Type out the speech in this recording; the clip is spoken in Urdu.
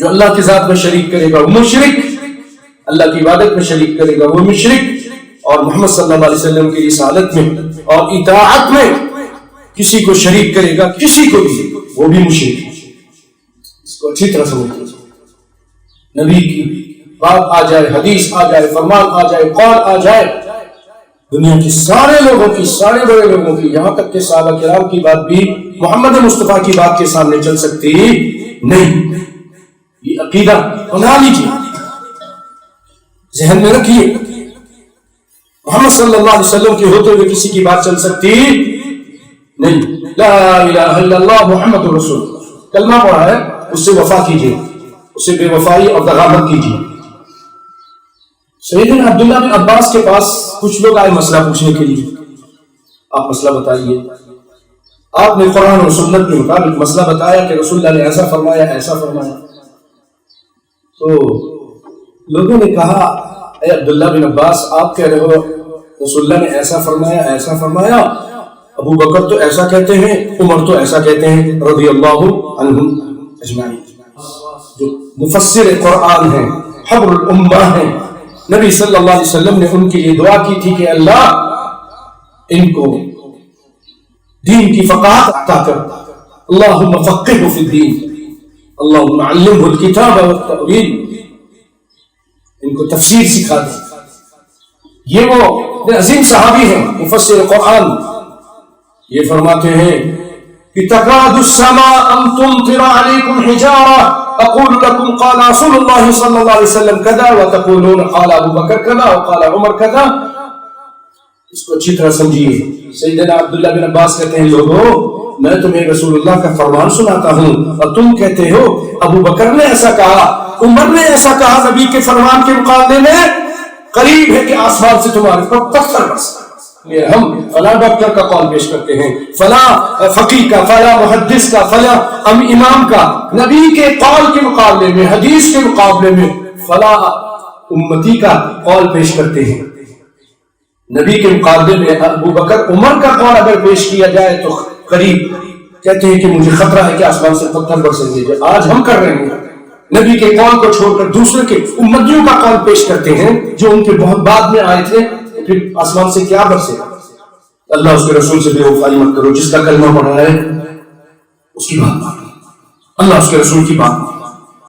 جو اللہ کی ذات میں شریک کرے گا وہ مشرک، اللہ کی عبادت میں شریک کرے گا وہ مشرک، اور محمد صلی اللہ علیہ وسلم کی رسالت میں اور اطاعت میں کسی کو شریک کرے گا، کسی کو بھی، وہ بھی مشرک ہے۔ اس کو اچھی طرح سمجھیں۔ نبی کی بات آ جائے، حدیث آ جائے، فرمان آ جائے، قول آ جائے، دنیا کی سارے لوگوں کی، سارے بڑے لوگوں کی، یہاں تک کہ صحابہ کرام کی بات بھی محمد مصطفیٰ کی بات کے سامنے چل سکتی نہیں۔ یہ عقیدہ بنا لیجیے، ذہن میں رکھیے، محمد صلی اللہ علیہ وسلم کے ہوتے ہوئے کسی کی بات چل سکتی نہیں۔ لا الہ الا اللہ محمد رسول اللہ، کلمہ پڑھا ہے، اس سے وفا کیجیے، اس سے بے وفائی اور دغا مت کیجیے۔ سیدنا عبداللہ بن عباس کے پاس کچھ لوگ آئے مسئلہ پوچھنے کے لیے، آپ مسئلہ بتائیے۔ آپ نے قرآن اور سنت کے مطابق مسئلہ بتایا کہ رسول اللہ نے ایسا فرمایا، ایسا فرمایا۔ تو لوگوں نے کہا، اے عبداللہ بن عباس، آپ کہہ رہے ہو رسول اللہ نے ایسا فرمایا، ایسا فرمایا، ابو بکر تو ایسا کہتے ہیں، عمر تو ایسا کہتے ہیں، رضی اللہ عنہم اجمعین۔ جو مفسر قرآن ہیں، حبر الامہ ہیں، نبی صلی اللہ علیہ وسلم نے ان کے لیے دعا کی تھی کہ اللہ ان کو دین کی فقاہت عطا کر، اللہم فقہہ فی الدین، اللہم علمہ الکتاب والتأویل، ان کو تفسیر سکھا دیں۔ یہ وہ عظیم صحابی ہیں، مفسر قرآن، یہ فرماتے ہیں کہ تکاد السماء ان تمطر علیکم حجارہ اقول لکم قال رسول اللہ صلی اللہ علیہ وسلم کذا وتقولون قال ابو بکر کذا وقال عمر کذا۔ اس کو اچھی طرح سمجھیے۔ سیدنا عبداللہ بن عباس کہتے ہیں، لوگو میں تمہیں رسول اللہ کا فرمان سناتا ہوں اور تم کہتے ہو ابو بکر نے ایسا کہا، عمر نے ایسا کہا، نبی کے فرمان کے مقابلے میں قریب ہے کہ آسمان سے تمہارے پر پتھر برسے۔ ہم فلاں ڈاکٹر کا قول پیش کرتے ہیں، فلاں فقیہ کا، فلاں محدث کا، فلاں امام کا، نبی کے قول کے مقابلے میں، حدیث کے مقابلے میں فلاں امتی کا قول پیش کرتے ہیں۔ نبی کے مقابلے میں ابو بکر عمر کا قول اگر پیش کیا جائے تو قریب کہتے ہیں کہ مجھے خطرہ ہے کہ آسمان سے پتھر برسیں گے۔ جو آج ہم کر رہے ہیں، نبی کے قول کو چھوڑ کر دوسرے کے امتیوں کا قول پیش کرتے ہیں جو ان کے بہت بعد میں آئے تھے، پھر آسمان سے کیا برسے؟ اللہ اس کے رسول سے بے وفائی مت کرو۔ جس کا کلمہ پڑھا ہے اس کی بات مانو، اللہ اس کے رسول کی بات مانو۔